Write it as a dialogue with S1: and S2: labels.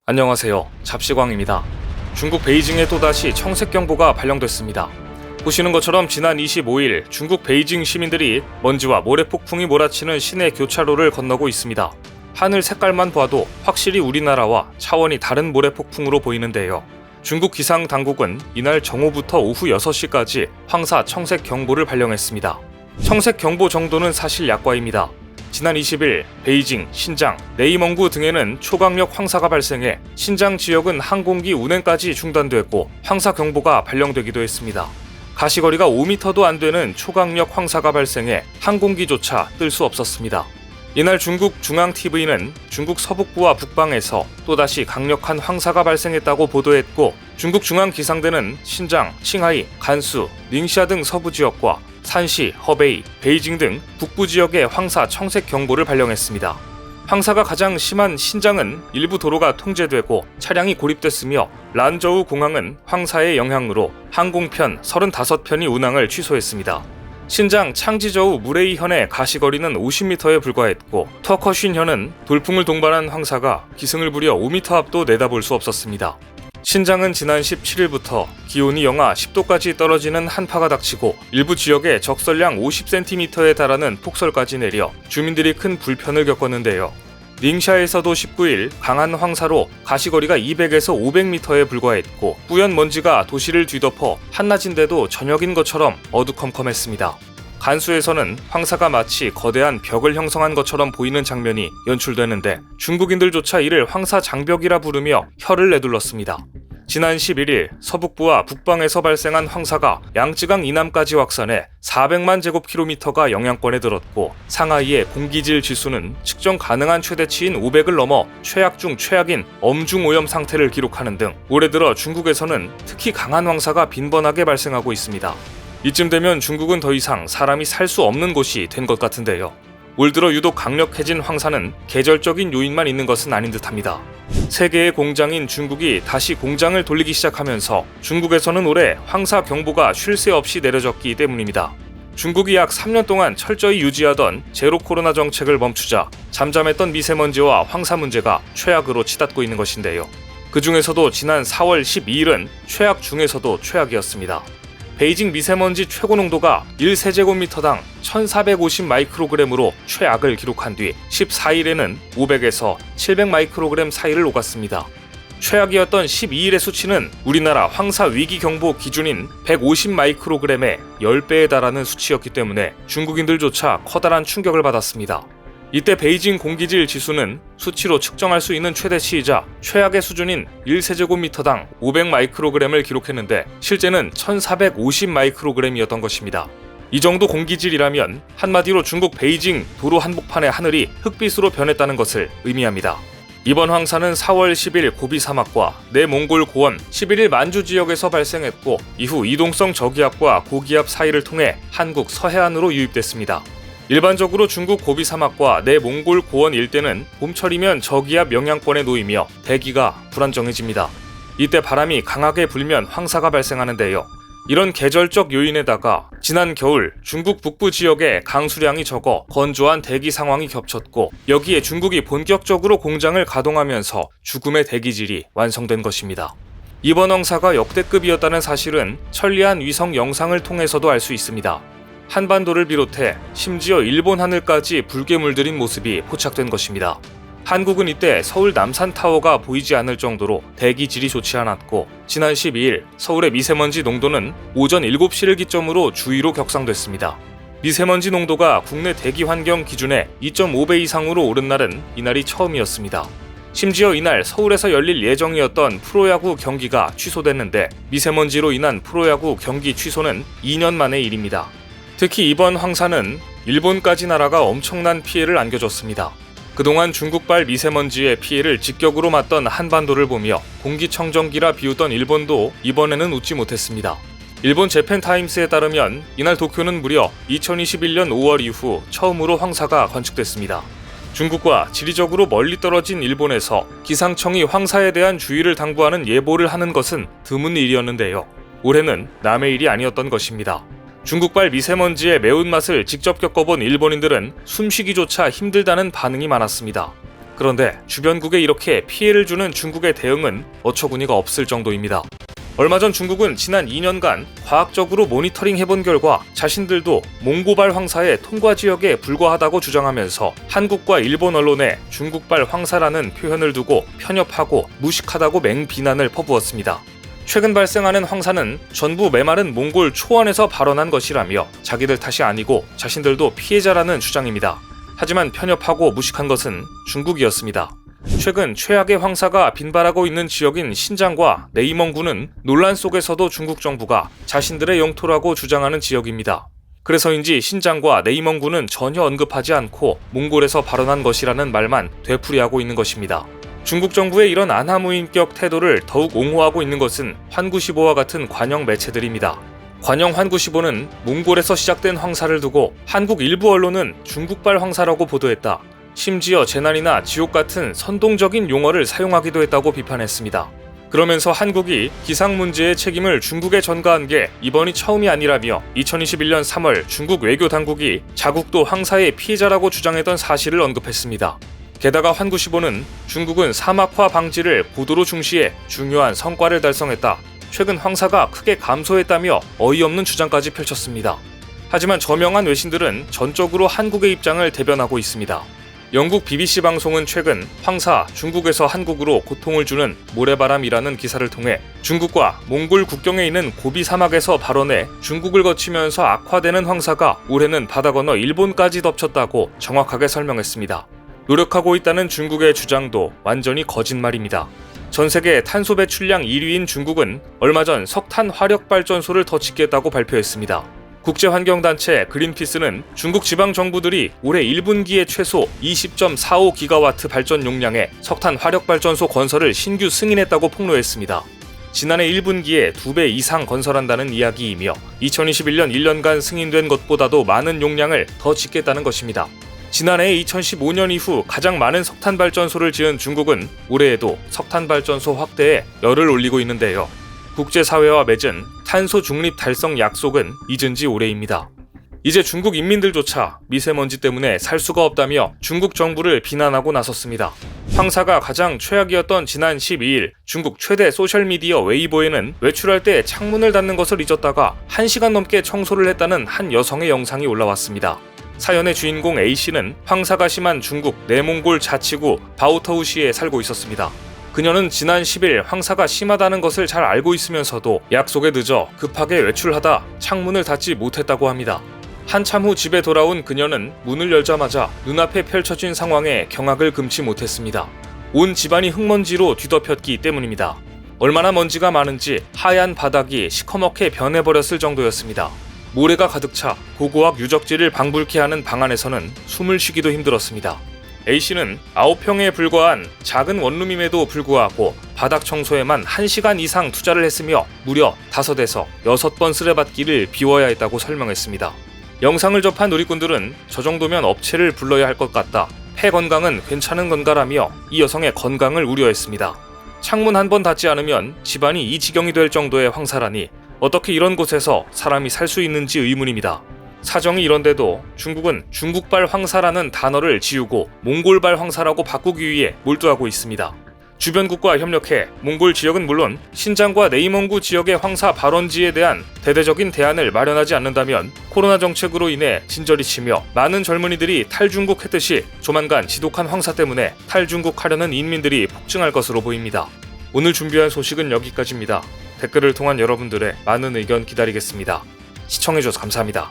S1: 안녕하세요. 잡시광입니다. 중국 베이징에 또다시 청색경보가 발령됐습니다. 보시는 것처럼 지난 25일 중국 베이징 시민들이 먼지와 모래폭풍이 몰아치는 시내 교차로를 건너고 있습니다. 하늘 색깔만 봐도 확실히 우리나라와 차원이 다른 모래폭풍으로 보이는데요. 중국 기상당국은 이날 정오부터 오후 6시까지 황사 청색경보를 발령했습니다. 청색경보 정도는 사실 약과입니다. 지난 20일 베이징, 신장, 내이멍구 등에는 초강력 황사가 발생해 신장 지역은 항공기 운행까지 중단됐고 황사경보가 발령되기도 했습니다. 가시거리가 5m도 안 되는 초강력 황사가 발생해 항공기조차 뜰 수 없었습니다. 이날 중국 중앙TV는 중국 서북부와 북방에서 또다시 강력한 황사가 발생했다고 보도했고 중국 중앙기상대는 신장, 칭하이, 간수, 닝샤 등 서부 지역과 산시, 허베이, 베이징 등 북부 지역에 황사 청색 경보를 발령했습니다. 황사가 가장 심한 신장은 일부 도로가 통제되고 차량이 고립됐으며 란저우 공항은 황사의 영향으로 항공편 35편이 운항을 취소했습니다. 신장 창지저우 무레이현의 가시거리는 50m에 불과했고 터커슌현은 돌풍을 동반한 황사가 기승을 부려 5m 앞도 내다볼 수 없었습니다. 신장은 지난 17일부터 기온이 영하 10도까지 떨어지는 한파가 닥치고 일부 지역에 적설량 50cm에 달하는 폭설까지 내려 주민들이 큰 불편을 겪었는데요. 닝샤에서도 19일 강한 황사로 가시거리가 200에서 500m에 불과했고 뿌연 먼지가 도시를 뒤덮어 한낮인데도 저녁인 것처럼 어두컴컴했습니다. 간수에서는 황사가 마치 거대한 벽을 형성한 것처럼 보이는 장면이 연출되는데 중국인들조차 이를 황사 장벽이라 부르며 혀를 내둘렀습니다. 지난 11일 서북부와 북방에서 발생한 황사가 양쯔강 이남까지 확산해 400만 제곱킬로미터가 영향권에 들었고 상하이의 공기질 지수는 측정 가능한 최대치인 500을 넘어 최악 중 최악인 엄중오염 상태를 기록하는 등 올해 들어 중국에서는 특히 강한 황사가 빈번하게 발생하고 있습니다. 이쯤 되면 중국은 더 이상 사람이 살 수 없는 곳이 된 것 같은데요. 올 들어 유독 강력해진 황사는 계절적인 요인만 있는 것은 아닌 듯합니다. 세계의 공장인 중국이 다시 공장을 돌리기 시작하면서 중국에서는 올해 황사 경보가 쉴 새 없이 내려졌기 때문입니다. 중국이 약 3년 동안 철저히 유지하던 제로 코로나 정책을 멈추자 잠잠했던 미세먼지와 황사 문제가 최악으로 치닫고 있는 것인데요. 그 중에서도 지난 4월 12일은 최악 중에서도 최악이었습니다. 베이징 미세먼지 최고 농도가 1세제곱미터당 1450 마이크로그램으로 최악을 기록한 뒤 14일에는 500에서 700 마이크로그램 사이를 오갔습니다. 최악이었던 12일의 수치는 우리나라 황사 위기 경보 기준인 150 마이크로그램의 10배에 달하는 수치였기 때문에 중국인들조차 커다란 충격을 받았습니다. 이때 베이징 공기질 지수는 수치로 측정할 수 있는 최대치이자 최악의 수준인 1세제곱미터당 500 마이크로그램을 기록했는데 실제는 1450 마이크로그램이었던 것입니다. 이 정도 공기질이라면 한마디로 중국 베이징 도로 한복판의 하늘이 흑빛으로 변했다는 것을 의미합니다. 이번 황사는 4월 10일 고비 사막과 내몽골 고원 11일 만주 지역에서 발생했고 이후 이동성 저기압과 고기압 사이를 통해 한국 서해안으로 유입됐습니다. 일반적으로 중국 고비 사막과 내몽골 고원 일대는 봄철이면 저기압 영향권에 놓이며 대기가 불안정해집니다. 이때 바람이 강하게 불면 황사가 발생하는데요. 이런 계절적 요인에다가 지난 겨울 중국 북부 지역에 강수량이 적어 건조한 대기 상황이 겹쳤고 여기에 중국이 본격적으로 공장을 가동하면서 죽음의 대기질이 완성된 것입니다. 이번 황사가 역대급이었다는 사실은 천리안 위성 영상을 통해서도 알 수 있습니다. 한반도를 비롯해 심지어 일본 하늘까지 붉게 물들인 모습이 포착된 것입니다. 한국은 이때 서울 남산타워가 보이지 않을 정도로 대기질이 좋지 않았고 지난 12일 서울의 미세먼지 농도는 오전 7시를 기점으로 주위로 격상됐습니다. 미세먼지 농도가 국내 대기 환경 기준의 2.5배 이상으로 오른 날은 이날이 처음이었습니다. 심지어 이날 서울에서 열릴 예정이었던 프로야구 경기가 취소됐는데 미세먼지로 인한 프로야구 경기 취소는 2년 만의 일입니다. 특히 이번 황사는 일본까지 나라가 엄청난 피해를 안겨줬습니다. 그동안 중국발 미세먼지의 피해를 직격으로 맞던 한반도를 보며 공기청정기라 비웃던 일본도 이번에는 웃지 못했습니다. 일본 재팬타임스에 따르면 이날 도쿄는 무려 2021년 5월 이후 처음으로 황사가 관측됐습니다. 중국과 지리적으로 멀리 떨어진 일본에서 기상청이 황사에 대한 주의를 당부하는 예보를 하는 것은 드문 일이었는데요. 올해는 남의 일이 아니었던 것입니다. 중국발 미세먼지의 매운맛을 직접 겪어본 일본인들은 숨쉬기조차 힘들다는 반응이 많았습니다. 그런데 주변국에 이렇게 피해를 주는 중국의 대응은 어처구니가 없을 정도입니다. 얼마 전 중국은 지난 2년간 과학적으로 모니터링해본 결과 자신들도 몽고발 황사의 통과 지역에 불과하다고 주장하면서 한국과 일본 언론에 중국발 황사라는 표현을 두고 편협하고 무식하다고 맹비난을 퍼부었습니다. 최근 발생하는 황사는 전부 메마른 몽골 초원에서 발원한 것이라며 자기들 탓이 아니고 자신들도 피해자라는 주장입니다. 하지만 편협하고 무식한 것은 중국이었습니다. 최근 최악의 황사가 빈발하고 있는 지역인 신장과 내이멍구는 논란 속에서도 중국 정부가 자신들의 영토라고 주장하는 지역입니다. 그래서인지 신장과 내이멍구는 전혀 언급하지 않고 몽골에서 발원한 것이라는 말만 되풀이하고 있는 것입니다. 중국 정부의 이런 안하무인격 태도를 더욱 옹호하고 있는 것은 환구시보와 같은 관영 매체들입니다. 관영 환구시보는 몽골에서 시작된 황사를 두고 한국 일부 언론은 중국발 황사라고 보도했다. 심지어 재난이나 지옥 같은 선동적인 용어를 사용하기도 했다고 비판했습니다. 그러면서 한국이 기상 문제의 책임을 중국에 전가한 게 이번이 처음이 아니라며 2021년 3월 중국 외교 당국이 자국도 황사의 피해자라고 주장했던 사실을 언급했습니다. 게다가 환구시보는 중국은 사막화 방지를 고도로 중시해 중요한 성과를 달성했다. 최근 황사가 크게 감소했다며 어이없는 주장까지 펼쳤습니다. 하지만 저명한 외신들은 전적으로 한국의 입장을 대변하고 있습니다. 영국 BBC 방송은 최근 황사, 중국에서 한국으로 고통을 주는 모래바람이라는 기사를 통해 중국과 몽골 국경에 있는 고비 사막에서 발원해 중국을 거치면서 악화되는 황사가 올해는 바다 건너 일본까지 덮쳤다고 정확하게 설명했습니다. 노력하고 있다는 중국의 주장도 완전히 거짓말입니다. 전 세계 탄소 배출량 1위인 중국은 얼마 전 석탄 화력 발전소를 더 짓겠다고 발표했습니다. 국제환경단체 그린피스는 중국 지방정부들이 올해 1분기에 최소 20.45기가와트 발전 용량의 석탄 화력 발전소 건설을 신규 승인했다고 폭로했습니다. 지난해 1분기에 2배 이상 건설한다는 이야기이며 2021년 1년간 승인된 것보다도 많은 용량을 더 짓겠다는 것입니다. 지난해 2015년 이후 가장 많은 석탄 발전소를 지은 중국은 올해에도 석탄 발전소 확대에 열을 올리고 있는데요. 국제사회와 맺은 탄소 중립 달성 약속은 잊은 지 오래입니다. 이제 중국 인민들조차 미세먼지 때문에 살 수가 없다며 중국 정부를 비난하고 나섰습니다. 황사가 가장 최악이었던 지난 12일 중국 최대 소셜미디어 웨이보에는 외출할 때 창문을 닫는 것을 잊었다가 1시간 넘게 청소를 했다는 한 여성의 영상이 올라왔습니다. 사연의 주인공 A씨는 황사가 심한 중국 내몽골 자치구 바오터우시에 살고 있었습니다. 그녀는 지난 10일 황사가 심하다는 것을 잘 알고 있으면서도 약속에 늦어 급하게 외출하다 창문을 닫지 못했다고 합니다. 한참 후 집에 돌아온 그녀는 문을 열자마자 눈앞에 펼쳐진 상황에 경악을 금치 못했습니다. 온 집안이 흙먼지로 뒤덮였기 때문입니다. 얼마나 먼지가 많은지 하얀 바닥이 시커멓게 변해버렸을 정도였습니다. 모래가 가득 차 고고학 유적지를 방불케 하는 방 안에서는 숨을 쉬기도 힘들었습니다. A씨는 9평에 불과한 작은 원룸임에도 불구하고 바닥 청소에만 1시간 이상 투자를 했으며 무려 5에서 6번 쓰레받기를 비워야 했다고 설명했습니다. 영상을 접한 누리꾼들은 저 정도면 업체를 불러야 할 것 같다. 폐 건강은 괜찮은 건가라며 이 여성의 건강을 우려했습니다. 창문 한 번 닫지 않으면 집안이 이 지경이 될 정도의 황사라니 어떻게 이런 곳에서 사람이 살 수 있는지 의문입니다. 사정이 이런데도 중국은 중국발 황사라는 단어를 지우고 몽골발 황사라고 바꾸기 위해 몰두하고 있습니다. 주변국과 협력해 몽골 지역은 물론 신장과 내이멍구 지역의 황사 발원지에 대한 대대적인 대안을 마련하지 않는다면 코로나 정책으로 인해 진절이 치며 많은 젊은이들이 탈중국했듯이 조만간 지독한 황사 때문에 탈중국하려는 인민들이 폭증할 것으로 보입니다. 오늘 준비한 소식은 여기까지입니다. 댓글을 통한 여러분들의 많은 의견 기다리겠습니다. 시청해주셔서 감사합니다.